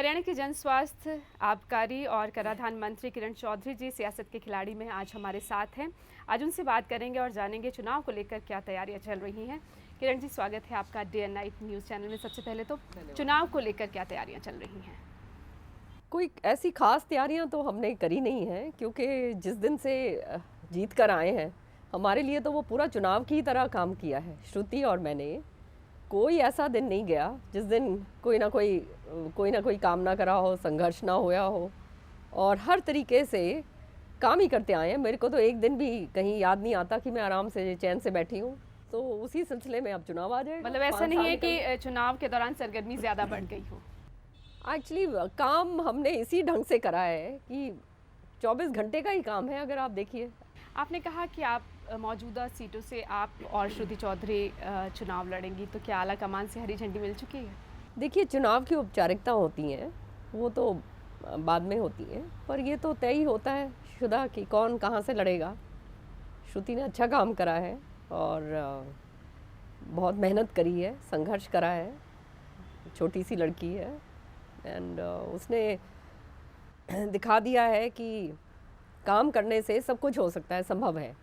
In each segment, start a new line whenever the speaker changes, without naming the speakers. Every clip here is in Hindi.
हरियाणा के जन स्वास्थ्य, आबकारी और कराधान मंत्री किरण चौधरी जी सियासत के खिलाड़ी में आज हमारे साथ हैं। आज उनसे बात करेंगे और जानेंगे चुनाव को लेकर क्या तैयारियां चल रही हैं। किरण जी, स्वागत है आपका day and night news channel में। सबसे पहले तो चुनाव को लेकर क्या तैयारियां चल रही हैं?
कोई ऐसी खास तैयारियां तो हमने करी नहीं है, क्योंकि जिस दिन से जीत कर आए हैं हमारे लिए तो वो पूरा चुनाव की तरह काम किया है। श्रुति और मैंने कोई ऐसा दिन नहीं गया जिस दिन कोई ना कोई काम ना करा हो, संघर्ष ना होया हो, और हर तरीके से काम ही करते आए हैं। मेरे को तो एक दिन भी कहीं याद नहीं आता कि मैं आराम से चैन से बैठी हूँ। तो उसी सिलसिले में अब चुनाव आ जाएगा।
मतलब ऐसा नहीं है कि चुनाव के दौरान सरगर्मी ज़्यादा बढ़ गई हो?
एक्चुअली काम हमने इसी ढंग से करा है कि 24 घंटे का ही काम है। अगर आप देखिए,
आपने कहा कि आप मौजूदा सीटों से आप और श्रुति चौधरी चुनाव लड़ेंगी, तो क्या आला कमान से हरी झंडी मिल चुकी है?
देखिए, चुनाव की औपचारिकता होती हैं, वो तो बाद में होती हैं, पर ये तो तय ही होता है शुदा कि कौन कहाँ से लड़ेगा। श्रुति ने अच्छा काम करा है और बहुत मेहनत करी है, संघर्ष करा है। छोटी सी लड़की है एंड उसने दिखा दिया है कि काम करने से सब कुछ हो सकता है, संभव है।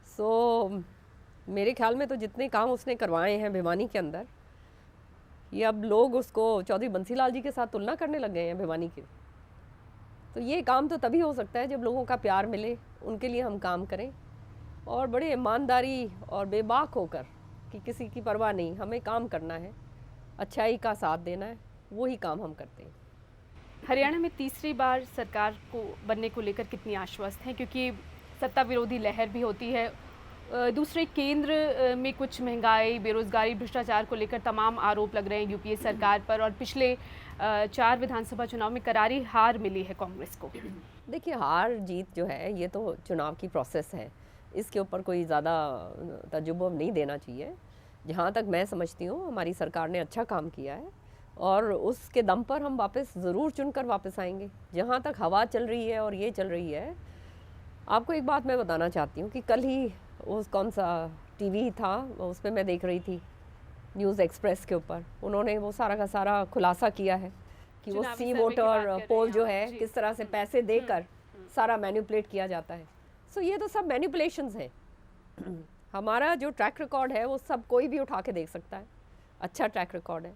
सो मेरे ख्याल में तो जितने काम उसने करवाए हैं भिवानी के अंदर, ये अब लोग उसको चौधरी बंसीलाल जी के साथ तुलना करने लग गए हैं भिवानी के। तो ये काम तो तभी हो सकता है जब लोगों का प्यार मिले, उनके लिए हम काम करें और बड़े ईमानदारी और बेबाक होकर कि किसी की परवाह नहीं, हमें काम करना है, अच्छाई का साथ देना है, वही काम हम करते हैं।
हरियाणा में तीसरी बार सरकार को बनने को लेकर कितनी आश्वस्त हैं? क्योंकि सत्ता विरोधी लहर भी होती है। दूसरे केंद्र में कुछ महंगाई, बेरोजगारी, भ्रष्टाचार को लेकर तमाम आरोप लग रहे हैं यूपीए सरकार पर, और पिछले 4 विधानसभा चुनाव में करारी हार मिली है कांग्रेस को।
देखिए, हार जीत जो है ये तो चुनाव की प्रोसेस है, इसके ऊपर कोई ज़्यादा तजुर्बा नहीं देना चाहिए। जहाँ तक मैं समझती हूँ हमारी सरकार ने अच्छा काम किया है और उसके दम पर हम वापस ज़रूर चुनकर वापस आएंगे। जहाँ तक हवा चल रही है और ये चल रही है, आपको एक बात मैं बताना चाहती हूँ कि कल ही उस कौन सा टीवी था उस पर मैं देख रही थी, न्यूज़ एक्सप्रेस के ऊपर उन्होंने वो सारा का सारा खुलासा किया है कि वो सी वोट और पोल जो है किस तरह से पैसे देकर सारा मैनिपुलेट किया जाता है। सो ये तो सब मैनिपुलेशंस हैं। हमारा जो ट्रैक रिकॉर्ड है वो सब कोई भी उठा के देख सकता है, अच्छा ट्रैक रिकॉर्ड है।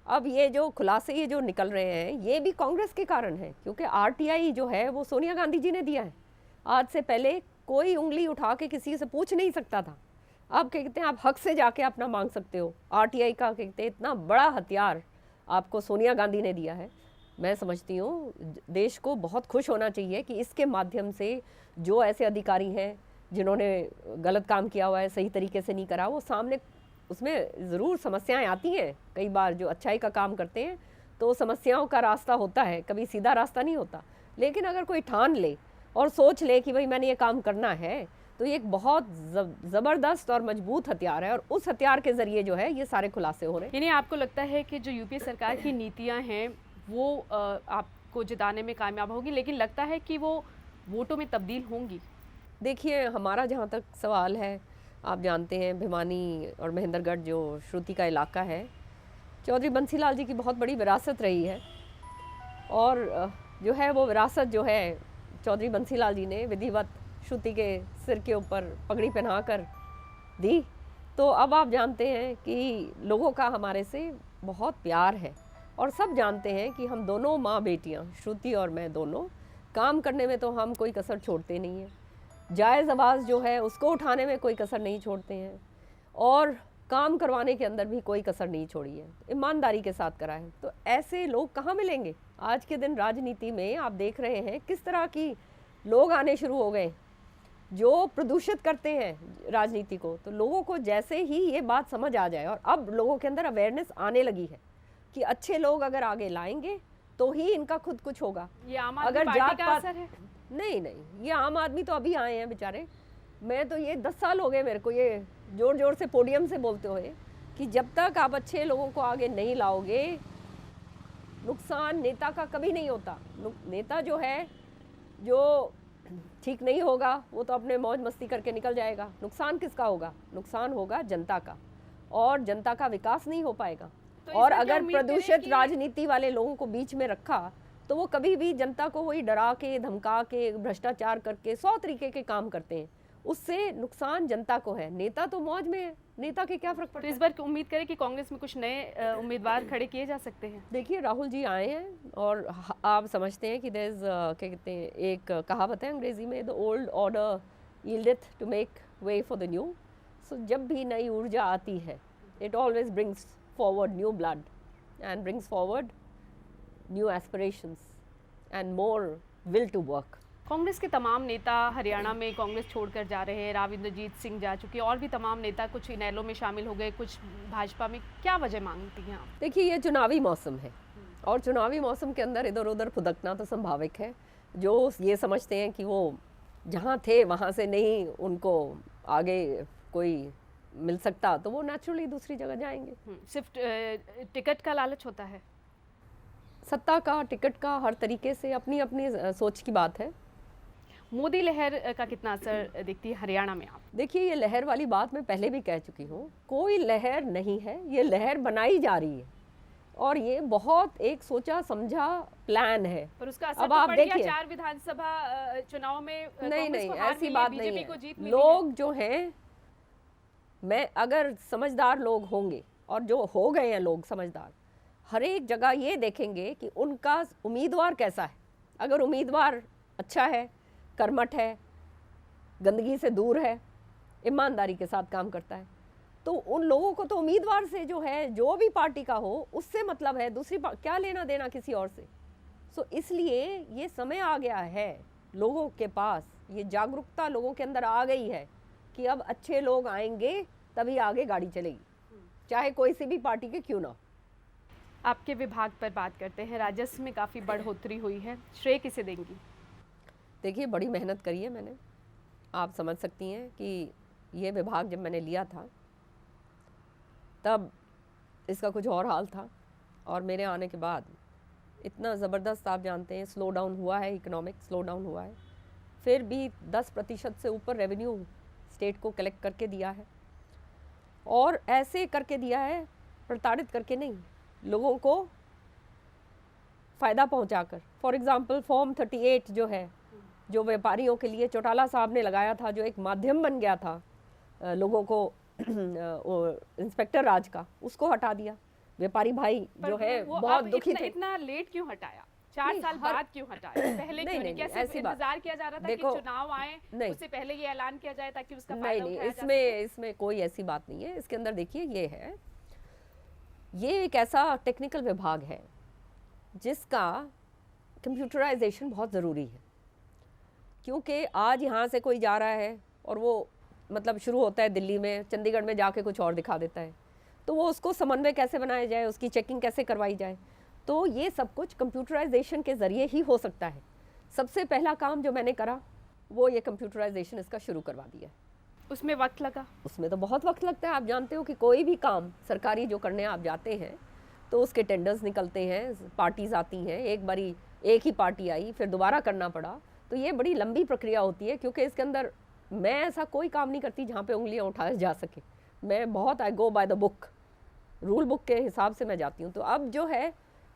अब ये जो खुलासे ये जो निकल रहे हैं ये भी कांग्रेस के कारण है, क्योंकि आरटीआई जो है वो सोनिया गांधी जी ने दिया है। आज से पहले कोई उंगली उठा के किसी से पूछ नहीं सकता था। अब कहते हैं आप हक से जाके अपना मांग सकते हो। आरटीआई का कहते हैं इतना बड़ा हथियार आपको सोनिया गांधी ने दिया है। मैं समझती हूँ देश को बहुत खुश होना चाहिए कि इसके माध्यम से जो ऐसे अधिकारी हैं जिन्होंने गलत काम किया हुआ है, सही तरीके से नहीं करा, वो सामने उसमें ज़रूर समस्याएं आती हैं। कई बार जो अच्छाई का काम करते हैं तो समस्याओं का रास्ता होता है, कभी सीधा रास्ता नहीं होता। लेकिन अगर कोई ठान ले और सोच ले कि भाई मैंने ये काम करना है, तो ये एक बहुत ज़बरदस्त और मजबूत हथियार है, और उस हथियार के ज़रिए जो है ये सारे खुलासे हो रहे हैं।
यानी आपको लगता है कि जो यूपीए सरकार की नीतियां हैं वो आपको जिताने में कामयाब होगी, लेकिन लगता है कि वो वोटों में तब्दील होंगी?
देखिए, हमारा जहाँ तक सवाल है, आप जानते हैं भिवानी और महेंद्रगढ़ जो श्रुति का इलाका है, चौधरी बंसीलाल जी की बहुत बड़ी विरासत रही है, और जो है वो विरासत जो है चौधरी बंसीलाल जी ने विधिवत श्रुति के सिर के ऊपर पगड़ी पहनाकर दी। तो अब आप जानते हैं कि लोगों का हमारे से बहुत प्यार है, और सब जानते हैं कि हम दोनों माँ बेटियाँ, श्रुति और मैं, दोनों काम करने में तो हम कोई कसर छोड़ते नहीं हैं। जायज़ आवाज़ जो है उसको उठाने में कोई कसर नहीं छोड़ते हैं, और काम करवाने के अंदर भी कोई कसर नहीं छोड़ी है, ईमानदारी के साथ करा है। तो ऐसे लोग कहाँ मिलेंगे आज के दिन? राजनीति में आप देख रहे हैं किस तरह की लोग आने शुरू हो गए जो प्रदूषित करते हैं राजनीति को। तो लोगों को जैसे ही ये बात समझ आ जाए, और अब लोगों के अंदर अवेयरनेस आने लगी है कि अच्छे लोग अगर आगे लाएंगे तो ही इनका खुद कुछ होगा।
ये आम आदमी पार्टी का असर है?
नहीं, ये आम आदमी तो अभी आए हैं बेचारे। मैं तो ये 10 साल हो गए मेरे को ये जोर जोर से पोडियम से बोलते हुए कि जब तक आप अच्छे लोगों को आगे नहीं लाओगे, नुकसान नेता का कभी नहीं होता। नेता जो है जो ठीक नहीं होगा वो तो अपने मौज मस्ती करके निकल जाएगा। नुकसान किसका होगा? नुकसान होगा जनता का, और जनता का विकास नहीं हो पाएगा।
तो
और
इसमें क्या
अगर
उम्मीद करें
प्रदूषित
कि
राजनीति वाले लोगों को बीच में रखा तो वो कभी भी जनता को वही डरा के धमका के भ्रष्टाचार करके 100 तरीके के काम करते हैं, उससे नुकसान जनता को है। नेता तो मौज में है, नेता के क्या फर्क
तो
पड़ता
इस
है।
बार उम्मीद करें कि कांग्रेस में कुछ नए उम्मीदवार खड़े किए जा सकते हैं।
देखिए राहुल जी आए हैं और आप समझते हैं कि देयर इज क्या कहते हैं, एक कहावत है अंग्रेजी में, the old order yieldeth to make way for the new. So जब भी नई ऊर्जा आती है it always brings forward new blood and brings forward new aspirations and more will to work.
Congress के तमाम नेता हरियाणा में कांग्रेस छोड़कर जा रहे हैं, राव इंद्रजीत सिंह जा चुके, और भी तमाम नेता कुछ इनेलो में शामिल हो गए, कुछ भाजपा में। क्या वजह मांगती हैं आप?
देखिए ये चुनावी मौसम है और चुनावी मौसम के अंदर इधर उधर फुदकना तो संभाविक है। जो ये समझते हैं कि वो जहाँ थे वहाँ से नहीं उनको आगे कोई मिल सकता तो वो नेचुरली दूसरी जगह जाएंगे।
सिर्फ टिकट का लालच होता है?
सत्ता का, टिकट का, हर तरीके से अपनी अपनी सोच की बात है।
मोदी लहर का कितना असर दिखती है हरियाणा में आप?
देखिए ये लहर वाली बात मैं पहले भी कह चुकी हूँ, कोई लहर नहीं है, ये लहर बनाई जा रही है और ये बहुत एक सोचा समझा प्लान है।
पर उसका असर
अब
तो
आप
पड़ गया
देखिए,
4 विधानसभा चुनाव में
नहीं
कांग्रेस
नहीं
को हार
ऐसी
मिली,
बात नहीं
बीजेपी को जीत
है।
मिली
लोग जो हैं, मैं अगर समझदार लोग होंगे और जो हो गए हैं लोग समझदार, हर एक जगह ये देखेंगे कि उनका उम्मीदवार कैसा है। अगर उम्मीदवार अच्छा है, कर्मठ है, गंदगी से दूर है, ईमानदारी के साथ काम करता है, तो उन लोगों को तो उम्मीदवार से जो है, जो भी पार्टी का हो, उससे मतलब है, दूसरी क्या लेना देना किसी और से। सो इसलिए ये समय आ गया है लोगों के पास, ये जागरूकता लोगों के अंदर आ गई है कि अब अच्छे लोग आएंगे तभी आगे गाड़ी चलेगी, चाहे कोई सी भी पार्टी के क्यों ना हो।
आपके विभाग पर बात करते हैं। राजस्व में काफ़ी बढ़ोतरी हुई है, श्रेय किसे देंगी?
देखिए बड़ी मेहनत करी है मैंने। आप समझ सकती हैं कि ये विभाग जब मैंने लिया था तब इसका कुछ और हाल था और मेरे आने के बाद इतना ज़बरदस्त, आप जानते हैं, स्लो डाउन हुआ है, इकोनॉमिक स्लो डाउन हुआ है, फिर भी 10% से ऊपर रेवेन्यू स्टेट को कलेक्ट करके दिया है और ऐसे करके दिया है, प्रताड़ित करके नहीं, लोगों को फ़ायदा पहुंचाकर। फॉर एग्ज़ाम्पल फॉर्म 38 जो है, जो व्यापारियों के लिए चौटाला साहब ने लगाया था, जो एक माध्यम बन गया था लोगों को इंस्पेक्टर राज का, उसको हटा दिया। व्यापारी भाई जो है बहुत दुखी थे।
इतना लेट क्यों हटाया? 4 साल बाद क्यों हटाया? पहले क्यों नहीं? क्या सिर्फ इंतजार किया जा रहा था कि चुनाव आए, उससे पहले ये ऐलान किया जाए ताकि उसका फायदा उठाया जा सके?
इसमें कोई ऐसी बात नहीं है। इसके अंदर देखिए ये है, ये एक ऐसा टेक्निकल विभाग है जिसका कंप्यूटराइजेशन बहुत ज़रूरी है, क्योंकि आज यहाँ से कोई जा रहा है और वो मतलब शुरू होता है दिल्ली में, चंडीगढ़ में जाके कुछ और दिखा देता है, तो वो उसको समन्वय कैसे बनाया जाए, उसकी चेकिंग कैसे करवाई जाए, तो ये सब कुछ कंप्यूटराइजेशन के ज़रिए ही हो सकता है। सबसे पहला काम जो मैंने करा वो ये कंप्यूटराइजेशन इसका शुरू करवा दिया।
उसमें वक्त लगा?
उसमें तो बहुत वक्त लगता है। आप जानते हो कि कोई भी काम सरकारी जो करने आप जाते हैं तो उसके टेंडर्स निकलते हैं, पार्टीज़ आती हैं, एक बारी एक ही पार्टी आई, फिर दोबारा करना पड़ा, तो ये बड़ी लंबी प्रक्रिया होती है, क्योंकि इसके अंदर मैं ऐसा कोई काम नहीं करती जहाँ पे उंगलियाँ उठाया जा सके। मैं बहुत I go by the book, rule book के हिसाब से मैं जाती हूँ। तो अब जो है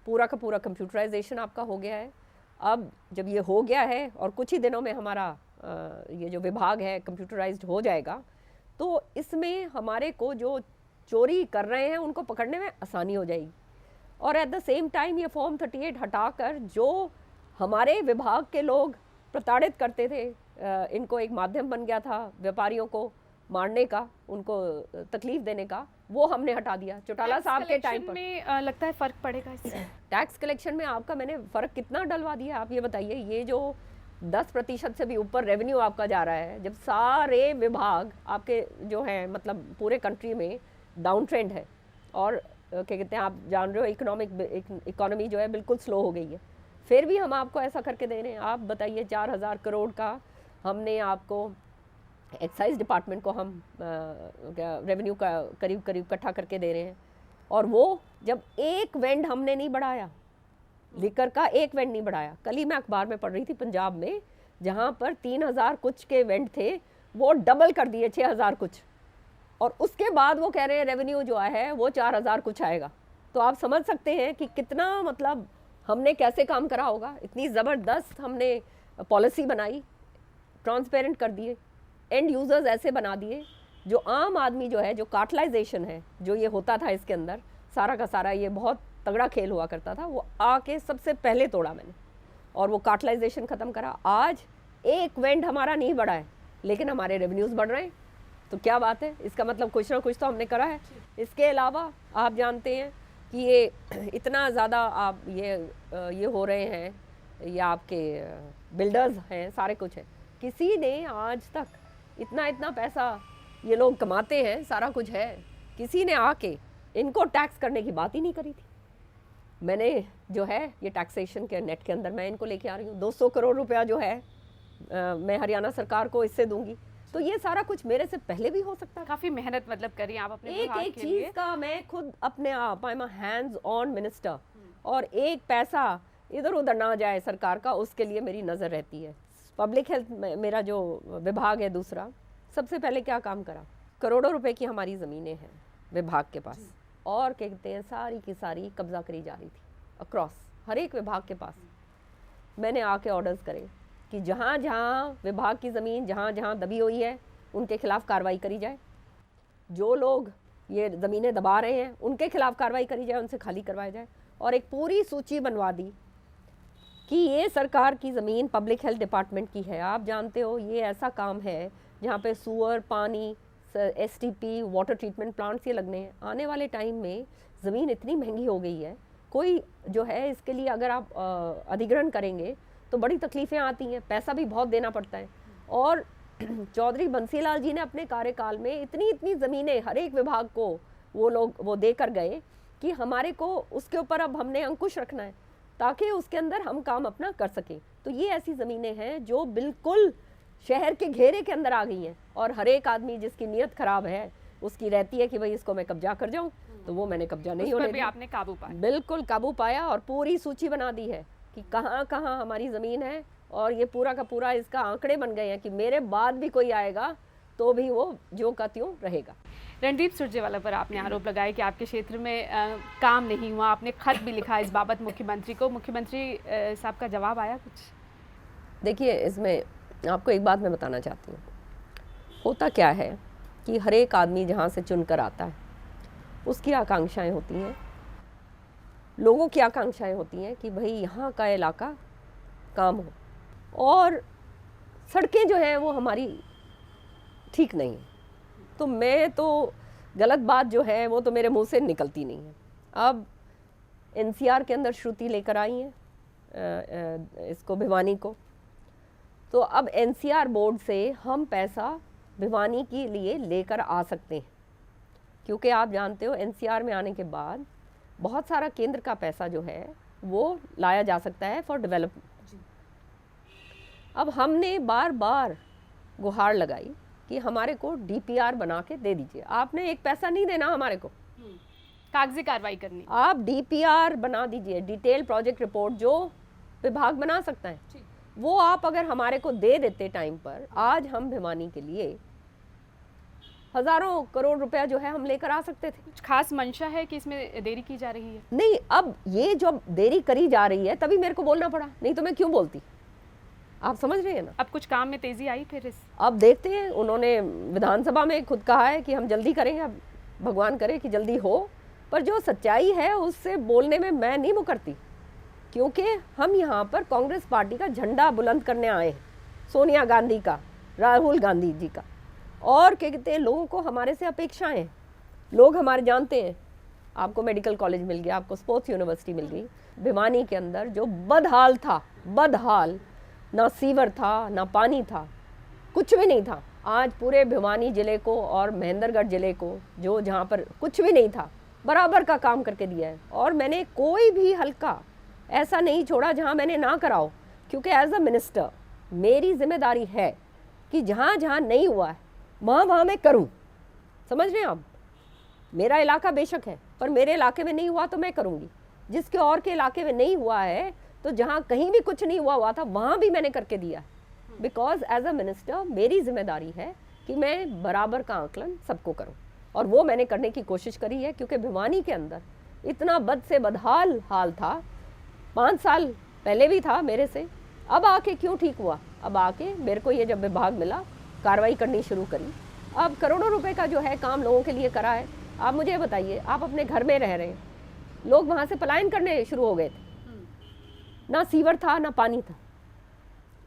पूरा का पूरा कंप्यूटराइजेशन आपका हो गया है। अब जब ये हो गया है और कुछ ही दिनों में हमारा ये जो विभाग है कंप्यूटराइज्ड हो जाएगा, तो इसमें हमारे को जो चोरी कर रहे हैं उनको पकड़ने में आसानी हो जाएगी। और एट द सेम टाइम ये फॉर्म 38 हटाकर जो हमारे विभाग के लोग प्रताड़ित करते थे, इनको एक माध्यम बन गया था व्यापारियों को मारने का, उनको तकलीफ देने का, वो हमने हटा दिया चौटाला साहब के टाइम पर।
में लगता है फ़र्क पड़ेगा इससे?
टैक्स कलेक्शन में आपका मैंने फ़र्क कितना डलवा दिया, आप ये बताइए। ये जो 10% से भी ऊपर रेवेन्यू आपका जा रहा है, जब सारे विभाग आपके जो हैं मतलब पूरे कंट्री में डाउन ट्रेंड है और क्या कहते हैं, आप जान रहे हो इकोनॉमी जो है बिल्कुल स्लो हो गई है, फिर भी हम आपको ऐसा करके दे रहे हैं। आप बताइए 4000 करोड़ का हमने आपको एक्साइज डिपार्टमेंट को हम रेवेन्यू का करीब करीब इकट्ठा करके दे रहे हैं, और वो जब एक वेंड हमने नहीं बढ़ाया, लिकर का एक वेंड नहीं बढ़ाया। कल ही मैं अखबार में पढ़ रही थी, पंजाब में जहाँ पर 3000 कुछ के वेंड थे वो डबल कर दिए 6000 कुछ, और उसके बाद वो कह रहे हैं रेवेन्यू जो है वो 4000 कुछ आएगा। तो आप समझ सकते हैं कि कितना मतलब हमने कैसे काम करा होगा। इतनी ज़बरदस्त हमने पॉलिसी बनाई, ट्रांसपेरेंट कर दिए, एंड यूज़र्स ऐसे बना दिए, जो आम आदमी जो है, जो कार्टलाइजेशन है जो ये होता था इसके अंदर, सारा का सारा ये बहुत तगड़ा खेल हुआ करता था, वो आके सबसे पहले तोड़ा मैंने और वो कार्टलाइजेशन ख़त्म करा। आज एक वेंट हमारा नहीं बढ़ा है, लेकिन हमारे रेवेन्यूज़ बढ़ रहे हैं, तो क्या बात है, इसका मतलब कुछ ना कुछ तो हमने करा है। इसके अलावा आप जानते हैं कि ये इतना ज़्यादा आप ये हो रहे हैं, ये आपके बिल्डर्स हैं, सारे कुछ है, किसी ने आज तक इतना पैसा ये लोग कमाते हैं, सारा कुछ है, किसी ने आके इनको टैक्स करने की बात ही नहीं करी थी। मैंने जो है ये टैक्सेशन के नेट के अंदर मैं इनको लेके आ रही हूँ, 200 करोड़ रुपया जो है मैं हरियाणा सरकार को इससे दूंगी, तो ये सारा कुछ मेरे से पहले भी हो सकता है।
काफी मेहनत मतलब करी आप अपने
एक
विभाग
एक
के
चीज
लिए।
का मैं खुद अपने आप, I am hands on minister, और एक पैसा इधर उधर ना जाए सरकार का, उसके लिए मेरी नज़र रहती है। पब्लिक हेल्थ मेरा जो विभाग है दूसरा, सबसे पहले क्या काम करा, करोड़ों रुपए की हमारी ज़मीनें हैं विभाग के पास, और क्या कहते हैं सारी की सारी कब्जा करी जा रही थी अक्रॉस हर एक विभाग के पास। मैंने आके ऑर्डर्स करे कि जहाँ जहाँ विभाग की ज़मीन जहाँ जहाँ दबी हुई है उनके खिलाफ कार्रवाई करी जाए, जो लोग ये ज़मीनें दबा रहे हैं उनके खिलाफ कार्रवाई करी जाए, उनसे खाली करवाया जाए, और एक पूरी सूची बनवा दी कि ये सरकार की ज़मीन पब्लिक हेल्थ डिपार्टमेंट की है। आप जानते हो ये ऐसा काम है जहाँ पे सूअर, पानी, STP, वाटर ट्रीटमेंट प्लांट्स ये लगने हैं। आने वाले टाइम में ज़मीन इतनी महंगी हो गई है, कोई जो है इसके लिए अगर आप अधिग्रहण करेंगे तो बड़ी तकलीफ़ें आती हैं, पैसा भी बहुत देना पड़ता है। और चौधरी बंसीलाल जी ने अपने कार्यकाल में इतनी ज़मीनें हर एक विभाग को वो दे कर गए कि हमारे को उसके ऊपर अब हमने अंकुश रखना है ताकि उसके अंदर हम काम अपना कर सकें। तो ये ऐसी ज़मीनें हैं जो बिल्कुल शहर के घेरे के अंदर आ गई हैं, और हर एक आदमी जिसकी नीयत ख़राब है उसकी रहती है कि भाई इसको मैं कब्जा कर जाऊँ, तो वो मैंने कब्जा नहीं होने दिया।
आपने काबू पाया,
बिल्कुल काबू पाया, और पूरी सूची बना दी है कि कहाँ कहाँ हमारी ज़मीन है, और ये पूरा का पूरा इसका आंकड़े बन गए हैं कि मेरे बाद भी कोई आएगा तो भी वो ज्यों का त्यों रहेगा।
रणदीप सुरजेवाला पर आपने आरोप लगाया कि आपके क्षेत्र में काम नहीं हुआ, आपने खत भी लिखा इस बाबत मुख्यमंत्री को, मुख्यमंत्री साहब का जवाब आया कुछ?
देखिए, इसमें आपको एक बात मैं बताना चाहती हूँ, होता क्या है कि हर एक आदमी जहाँ से चुनकर आता है उसकी आकांक्षाएं होती हैं, लोगों की आकांक्षाएं होती हैं कि भाई यहाँ का इलाका काम हो, और सड़कें जो हैं वो हमारी ठीक नहीं है, तो मैं तो गलत बात जो है वो तो मेरे मुंह से निकलती नहीं है। अब NCR के अंदर श्रुति लेकर आई हैं इसको, भिवानी को, तो अब NCR बोर्ड से हम पैसा भिवानी के लिए लेकर आ सकते हैं, क्योंकि आप जानते हो NCR में आने के बाद बहुत सारा केंद्र का पैसा जो है वो लाया जा सकता है फॉर डेवलपमेंट। अब हमने बार बार गुहार लगाई कि हमारे को DPR बना के दे दीजिए, आपने एक पैसा नहीं देना हमारे को,
कागजी कार्रवाई करनी,
आप DPR बना दीजिए, डिटेल प्रोजेक्ट रिपोर्ट जो विभाग बना सकता है, वो आप अगर हमारे को दे देते टाइम पर, आज हम भिवानी के लिए हज़ारों करोड़ रुपया जो है हम लेकर आ सकते थे।
कुछ खास मंशा है कि इसमें देरी की जा रही है?
नहीं, अब ये जो देरी करी जा रही है तभी मेरे को बोलना पड़ा, नहीं तो मैं क्यों बोलती, आप समझ रहे हैं ना।
अब कुछ काम में तेजी आई फिर
अब देखते हैं, उन्होंने विधानसभा में खुद कहा है कि हम जल्दी करेंगे, अब भगवान करे कि जल्दी हो, पर जो सच्चाई है उससे बोलने में मैं नहीं मुकरती, क्योंकि हम यहाँ पर कांग्रेस पार्टी का झंडा बुलंद करने आए हैं, सोनिया गांधी का, राहुल गांधी जी का, और क्या कहते हैं लोगों को हमारे से अपेक्षाएं हैं, लोग हमारे जानते हैं, आपको मेडिकल कॉलेज मिल गया, आपको स्पोर्ट्स यूनिवर्सिटी मिल गई, भिवानी के अंदर जो बदहाल था, बदहाल, ना सीवर था ना पानी था, कुछ भी नहीं था, आज पूरे भिवानी ज़िले को और महेंद्रगढ़ ज़िले को, जो जहाँ पर कुछ भी नहीं था, बराबर का काम करके दिया है। और मैंने कोई भी हल्का ऐसा नहीं छोड़ा जहाँ मैंने ना कराओ, क्योंकि एज अ मिनिस्टर मेरी जिम्मेदारी है कि जहाँ जहाँ नहीं हुआ है वहाँ मैं करूँ, समझ रहे हैं आप। मेरा इलाका बेशक है, पर मेरे इलाके में नहीं हुआ तो मैं करूँगी, जिसके और के इलाके में नहीं हुआ है तो जहाँ कहीं भी कुछ नहीं हुआ था वहाँ भी मैंने करके दिया है, बिकॉज एज अ मिनिस्टर मेरी जिम्मेदारी है कि मैं बराबर का आकलन सबको करूँ, और वो मैंने करने की कोशिश करी है, क्योंकि भिवानी के अंदर इतना बद से बदहाल हाल था, 5 साल पहले भी था मेरे से, अब आके क्यों ठीक हुआ? अब आके मेरे को ये जब विभाग मिला, कार्रवाई करनी शुरू करी, अब करोड़ों रुपए का जो है काम लोगों के लिए करा है। आप मुझे बताइए, आप अपने घर में रह रहे हैं, लोग वहाँ से पलायन करने शुरू हो गए थे, ना सीवर था ना पानी था,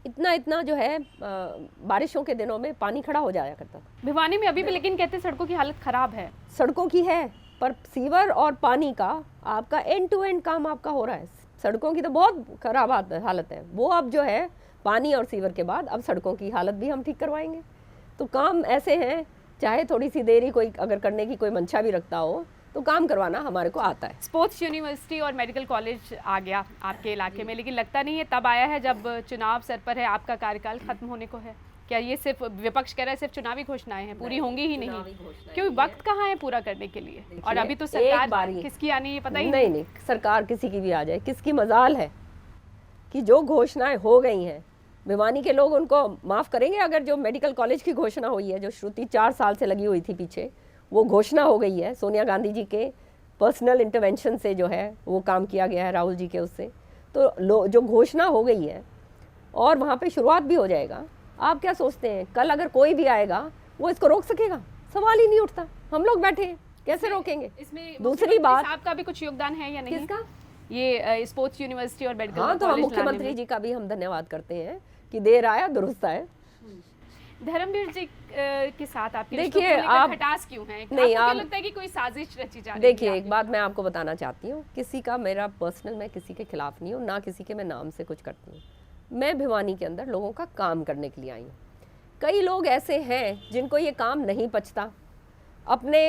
इतना जो है बारिशों के दिनों में पानी खड़ा हो जाया करता था।
भिवानी में अभी भी लेकिन कहते हैं सड़कों की हालत खराब है।
सड़कों की है, पर सीवर और पानी का आपका एंड टू एंड काम आपका हो रहा है। सड़कों की तो बहुत खराब हालत है, वो अब जो है पानी और सीवर के बाद अब सड़कों की हालत भी हम ठीक करवाएंगे। तो काम ऐसे हैं, चाहे थोड़ी सी देरी कोई अगर करने की कोई मंशा भी रखता हो तो काम करवाना हमारे को आता है।
स्पोर्ट्स यूनिवर्सिटी और मेडिकल कॉलेज आ गया आपके इलाके में, लेकिन लगता नहीं है तब आया है जब चुनाव सर पर है, आपका कार्यकाल खत्म होने को है। क्या ये सिर्फ विपक्ष कह रहा है सिर्फ चुनावी घोषणाएं हैं, पूरी होंगी ही नहीं? क्योंकि वक्त कहाँ है पूरा करने के लिए? और अभी तो सरकार किसकी आनी है पता ही
नहीं, सरकार किसी की भी आ जाए, किसकी मजाल है कि जो घोषणाएं हो गई हैं भिवानी के लोग उनको माफ़ करेंगे? अगर जो मेडिकल कॉलेज की घोषणा हुई है, जो श्रुति 4 साल से लगी हुई थी पीछे, वो घोषणा हो गई है, सोनिया गांधी जी के पर्सनल इंटरवेंशन से जो है वो काम किया गया है, राहुल जी के उससे, तो जो घोषणा हो गई है और वहाँ पे शुरुआत भी हो जाएगा। आप क्या सोचते हैं कल अगर कोई भी आएगा वो इसको रोक सकेगा? सवाल ही नहीं उठता। हम लोग बैठे हैं, कैसे रोकेंगे?
इसमें
दूसरी बात,
आपका भी कुछ योगदान है या नहीं?
किसका?
ये स्पोर्ट्स यूनिवर्सिटी और मेडिकल
हाँ, तो हम मुख्यमंत्री जी का भी हम धन्यवाद करते हैं कि देर आया दुरुस्त आया।
धर्मवीर जी के साथ आपकी
देखिए, आप
खटास क्यों है?
नहीं,
आपको लगता है कि कोई साजिश रची जा रही है?
देखिए, एक बात मैं आपको बताना चाहती हूँ, किसी का मेरा पर्सनल, मैं किसी के खिलाफ नहीं हूँ, ना किसी के मैं नाम से कुछ करती हूँ। मैं भिवानी के अंदर लोगों का काम करने के लिए आई हूँ। कई लोग ऐसे हैं जिनको ये काम नहीं पचता, अपने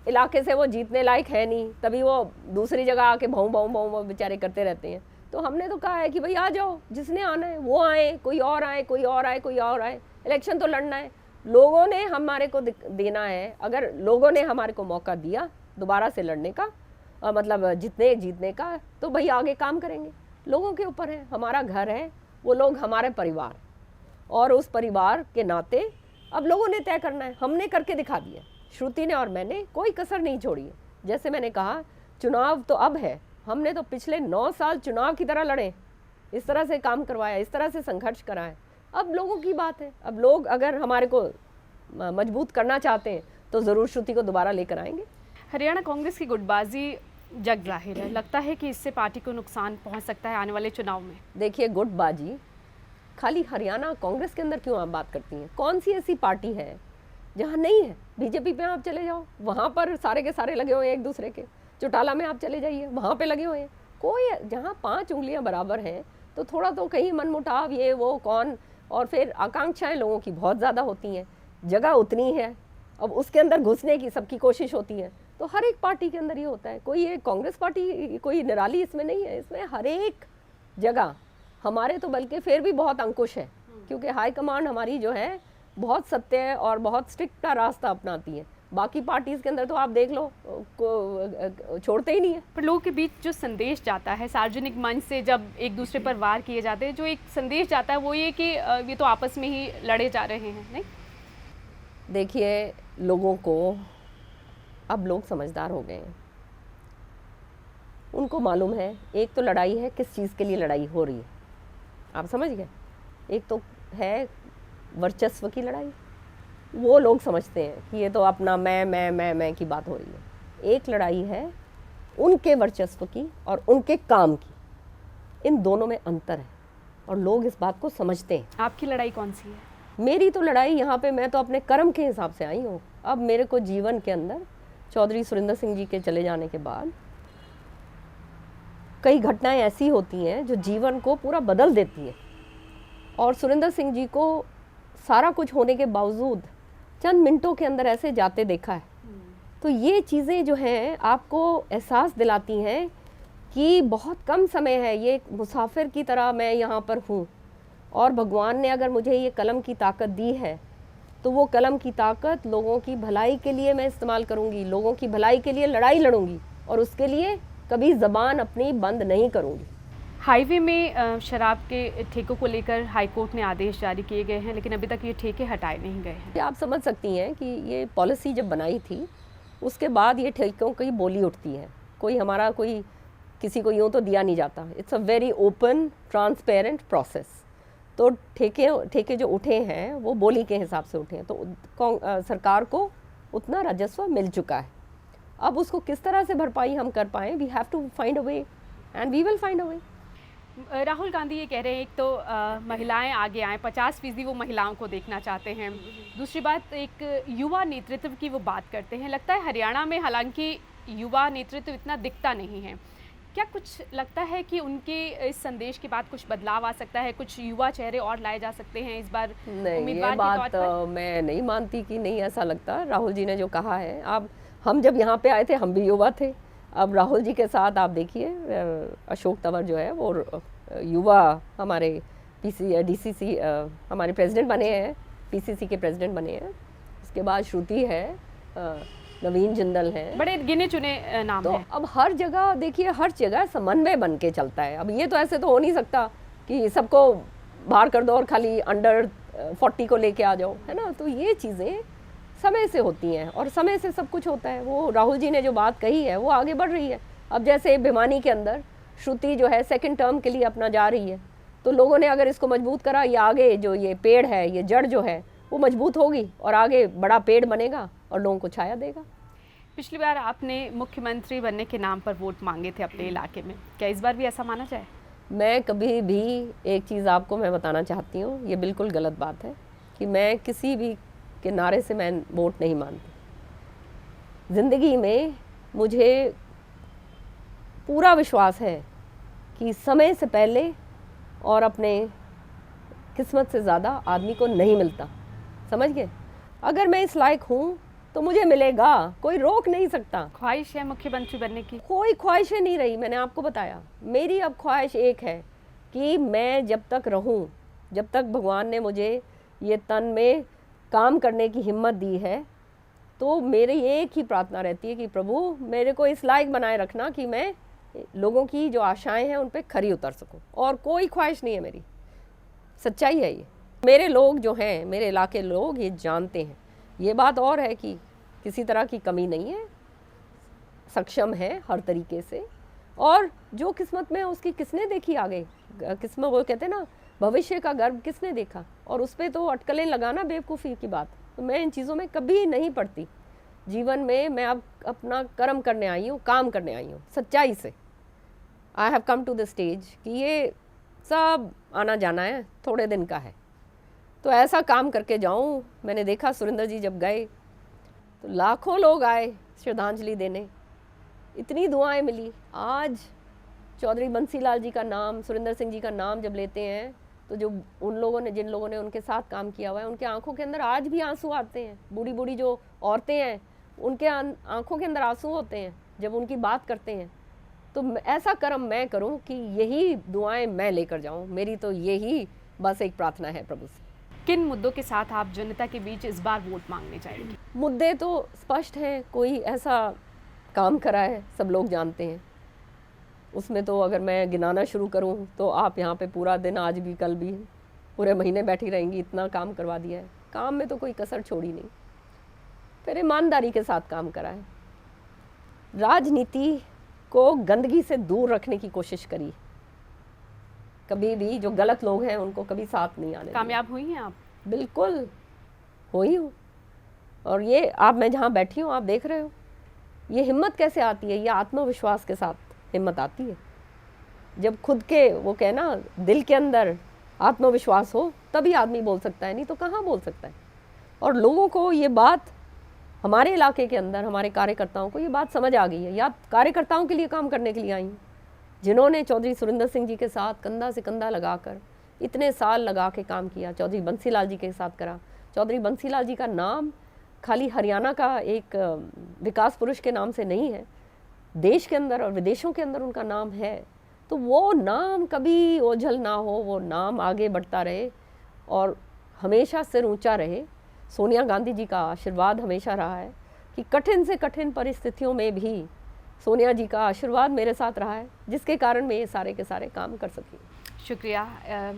इलाके से वो जीतने लायक है नहीं, तभी वो दूसरी जगह आके भाऊ भाऊ भाऊ बेचारे करते रहते हैं। तो हमने तो कहा है कि भाई आ जाओ, जिसने आना है वो आए, कोई और आए, कोई और आए, कोई और आए, इलेक्शन तो लड़ना है। लोगों ने हमारे को देना है, अगर लोगों ने हमारे को मौका दिया दोबारा से लड़ने का, मतलब जीतने का, तो भाई आगे काम करेंगे। लोगों के ऊपर है, हमारा घर है, वो लोग हमारे परिवार, और उस परिवार के नाते अब लोगों ने तय करना है। हमने करके दिखा दिया, श्रुति ने और मैंने कोई कसर नहीं छोड़ी है। जैसे मैंने कहा, चुनाव तो अब है, हमने तो पिछले 9 साल चुनाव की तरह लड़े, इस तरह से काम करवाया, इस तरह से संघर्ष कराया। अब लोगों की बात है, अब लोग अगर हमारे को मजबूत करना चाहते हैं तो ज़रूर श्रुति को दोबारा लेकर आएंगे।
हरियाणा कांग्रेस की गुटबाजी जग जाहिर है, लगता है कि इससे पार्टी को नुकसान पहुंच सकता है आने वाले चुनाव में।
देखिए, गुटबाजी खाली हरियाणा कांग्रेस के अंदर क्यों आप बात करती हैं? कौन सी ऐसी पार्टी है जहाँ नहीं है? बीजेपी पे आप चले जाओ, वहाँ पर सारे के सारे लगे हुए हैं एक दूसरे के। चौटाला में आप चले जाइए, वहाँ पे लगे हुए हैं। कोई जहाँ 5 उंगलियाँ बराबर हैं तो थोड़ा तो कहीं मनमुटाव, ये वो कौन, और फिर आकांक्षाएं लोगों की बहुत ज़्यादा होती हैं, जगह उतनी है, अब उसके अंदर घुसने की सबकी कोशिश होती है। तो हर एक पार्टी के अंदर ये होता है, कोई ये कांग्रेस पार्टी कोई निराली इसमें नहीं है, इसमें हर एक जगह हमारे तो बल्कि फिर भी बहुत अंकुश है, क्योंकि हाई कमांड हमारी जो है बहुत सत्य है और बहुत स्ट्रिक्ट का रास्ता अपनाती है। बाकी पार्टीज के अंदर तो आप देख लो, छोड़ते ही नहीं है।
पर लोगों के बीच जो संदेश जाता है सार्वजनिक मंच से, जब एक दूसरे पर वार किए जाते हैं, जो एक संदेश जाता है वो ये कि ये तो आपस में ही लड़े जा रहे हैं। नहीं,
देखिए, लोगों को अब लोग समझदार हो गए हैं, उनको मालूम है एक तो लड़ाई है, किस चीज़ के लिए लड़ाई हो रही है, आप समझ गए। एक तो है वर्चस्व की लड़ाई, वो लोग समझते हैं कि ये तो अपना मैं की बात हो रही है। एक लड़ाई है उनके वर्चस्व की और उनके काम की, इन दोनों में अंतर है और लोग इस बात को समझते हैं।
आपकी लड़ाई कौन सी है?
मेरी तो लड़ाई यहाँ पे, मैं तो अपने कर्म के हिसाब से आई हूँ। अब मेरे को जीवन के अंदर चौधरी सुरिंदर सिंह जी के चले जाने के बाद कई घटनाएं ऐसी होती हैं जो जीवन को पूरा बदल देती है, और सुरिंदर सिंह जी को सारा कुछ होने के बावजूद चंद मिनटों के अंदर ऐसे जाते देखा है। तो ये चीज़ें जो हैं आपको एहसास दिलाती हैं कि बहुत कम समय है, ये मुसाफिर की तरह मैं यहाँ पर हूँ, और भगवान ने अगर मुझे ये कलम की ताकत दी है तो वो कलम की ताकत लोगों की भलाई के लिए मैं इस्तेमाल करूँगी, लोगों की भलाई के लिए लड़ाई लड़ूंगी, और उसके लिए कभी ज़बान अपनी बंद नहीं करूँगी।
हाईवे में शराब के ठेकों को लेकर हाईकोर्ट ने आदेश जारी किए गए हैं, लेकिन अभी तक ये ठेके हटाए नहीं गए हैं।
आप समझ सकती हैं कि ये पॉलिसी जब बनाई थी उसके बाद ये ठेकों की बोली उठती है। कोई हमारा कोई किसी को यूँ तो दिया नहीं जाता। It's a very open transparent process. तो ठेके जो उठे हैं वो बोली के हिसाब से उठे हैं, तो सरकार को उतना राजस्व मिल चुका है। अब उसको किस तरह से भरपाई हम कर पाएँ, we have to find a way and we will find a way.
Rahul Gandhi ये कह रहे हैं, एक तो महिलाएं आगे आएँ, 50% वो महिलाओं को देखना चाहते हैं। दूसरी बात, एक युवा नेतृत्व की वो बात करते हैं। लगता है हरियाणा में हालांकि युवा नेतृत्व इतना दिखता नहीं है, क्या कुछ लगता है कि उनके इस संदेश के बाद कुछ बदलाव आ सकता है, कुछ युवा चेहरे और लाए जा सकते हैं इस बार
नहीं,
उम्मीदवार
ये
के
बात
तौर पर?
मैं नहीं मानती कि नहीं ऐसा लगता। राहुल जी ने जो कहा है, अब हम जब यहाँ पे आए थे हम भी युवा थे। अब राहुल जी के साथ आप देखिए अशोक तंवर जो है वो युवा हमारे डीसीसी हमारे प्रेसिडेंट बने हैं, पीसीसी के प्रेसिडेंट बने हैं। उसके बाद श्रुति है, नवीन जिंदल हैं,
बड़े गिने चुने नाम
तो
हैं।
अब हर जगह देखिए, हर जगह समन्वय बन के चलता है। अब ये तो ऐसे तो हो नहीं सकता कि सबको बाहर कर दो और खाली अंडर 40 को लेके आ जाओ, है ना। तो ये चीज़ें समय से होती हैं और समय से सब कुछ होता है। वो राहुल जी ने जो बात कही है वो आगे बढ़ रही है। अब जैसे भिवानी के अंदर श्रुति जो है 2nd टर्म के लिए अपना जा रही है, तो लोगों ने अगर इसको मजबूत करा, ये आगे जो ये पेड़ है, ये जड़ जो है वो मजबूत होगी और आगे बड़ा पेड़ बनेगा और लोगों को छाया देगा।
पिछली बार आपने मुख्यमंत्री बनने के नाम पर वोट मांगे थे अपने इलाके में, क्या इस बार भी ऐसा माना जाए? मैं
कभी भी एक चीज़ आपको मैं बताना चाहती हूँ, ये बिल्कुल गलत बात है कि मैं किसी भी के नारे से मैं वोट नहीं मानती। ज़िंदगी में मुझे पूरा विश्वास है कि समय से पहले और अपने किस्मत से ज़्यादा आदमी को नहीं मिलता, समझ गए। अगर मैं इस लायक हूँ तो मुझे मिलेगा, कोई रोक नहीं सकता।
ख्वाहिश है मुख्यमंत्री बनने की?
कोई ख्वाहिशें नहीं रही, मैंने आपको बताया। मेरी अब ख्वाहिश एक है कि मैं जब तक रहूं, जब तक भगवान ने मुझे ये तन में काम करने की हिम्मत दी है, तो मेरी एक ही प्रार्थना रहती है कि प्रभु मेरे को इस लायक बनाए रखना कि मैं लोगों की जो आशाएं हैं उन पे खरी उतर सकूं। और कोई ख्वाहिश नहीं है मेरी, सच्चाई है ये। मेरे लोग जो हैं, मेरे इलाके लोग ये जानते हैं। ये बात और है कि किसी तरह की कमी नहीं है, सक्षम है हर तरीके से, और जो किस्मत में है उसकी किसने देखी आगे। किस्मत, वो कहते हैं ना, भविष्य का गर्व किसने देखा, और उस पर तो अटकलें लगाना बेवकूफ़ी की बात। तो मैं इन चीज़ों में कभी नहीं पड़ती। जीवन में मैं अब अपना कर्म करने आई हूँ, काम करने आई हूँ सच्चाई से। I have come to the stage कि ये सब आना जाना है, थोड़े दिन का है, तो ऐसा काम करके जाऊं। मैंने देखा सुरेंद्र जी जब गए तो लाखों लोग आए श्रद्धांजलि देने, इतनी दुआएं मिली। आज चौधरी बंसीलाल जी का नाम, सुरेंद्र सिंह जी का नाम जब लेते हैं तो जो उन लोगों ने, जिन लोगों ने उनके साथ काम किया हुआ है, उनके आंखों के अंदर आज भी आंसू आते हैं। बूढ़ी बूढ़ी जो औरतें हैं उनके आंखों के अंदर आंसू होते हैं जब उनकी बात करते हैं। तो ऐसा कर्म मैं करूं कि यही दुआएं मैं लेकर जाऊं। मेरी तो यही बस एक प्रार्थना है प्रभु से।
किन मुद्दों के साथ आप जनता के बीच इस बार वोट मांगने जाएंगे?
मुद्दे तो स्पष्ट हैं, कोई ऐसा काम करा है सब लोग जानते हैं। उसमें तो अगर मैं गिनाना शुरू करूं तो आप यहाँ पे पूरा दिन, आज भी कल भी, पूरे महीने बैठी रहेंगी। इतना काम करवा दिया है, काम में तो कोई कसर छोड़ी नहीं। फिर ईमानदारी के साथ काम करा है, राजनीति को गंदगी से दूर रखने की कोशिश करी। कभी भी जो गलत लोग हैं उनको कभी साथ नहीं आने।
कामयाब हुई हैं आप?
बिल्कुल हुई हूँ। और ये आप, मैं जहाँ बैठी हूँ आप देख रहे हो, ये हिम्मत कैसे आती है, ये आत्मविश्वास के साथ हिम्मत आती है। जब खुद के, वो कहना, दिल के अंदर आत्मविश्वास हो तभी आदमी बोल सकता है, नहीं तो कहाँ बोल सकता है। और लोगों को ये बात, हमारे इलाके के अंदर हमारे कार्यकर्ताओं को ये बात समझ आ गई है। या कार्यकर्ताओं के लिए काम करने के लिए आई हूँ, जिन्होंने चौधरी सुरेंद्र सिंह जी के साथ कंधा से कंधा लगाकर इतने साल लगा के काम किया। चौधरी बंसीलाल जी के साथ करा। चौधरी बंसीलाल जी का नाम खाली हरियाणा का एक विकास पुरुष के नाम से नहीं है, देश के अंदर और विदेशों के अंदर उनका नाम है। तो वो नाम कभी ओझल ना हो, वो नाम आगे बढ़ता रहे और हमेशा सिर ऊंचा रहे। सोनिया गांधी जी का आशीर्वाद हमेशा रहा है कि कठिन से कठिन परिस्थितियों में भी सोनिया जी का आशीर्वाद मेरे साथ रहा है, जिसके कारण मैं ये सारे के सारे काम कर सकी।
शुक्रिया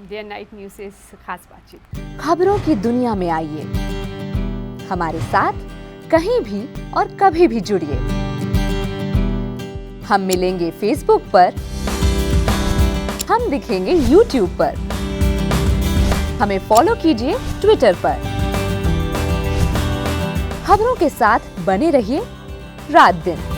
डे एंड नाइट न्यूज़ से इस खास बातचीत।
खबरों की दुनिया में आइए, हमारे साथ कहीं भी और कभी भी जुड़िए। हम मिलेंगे फेसबुक पर, हम दिखेंगे यूट्यूब पर, हमें फॉलो कीजिए ट्विटर पर। खबरों के साथ बने रहिए रात दिन।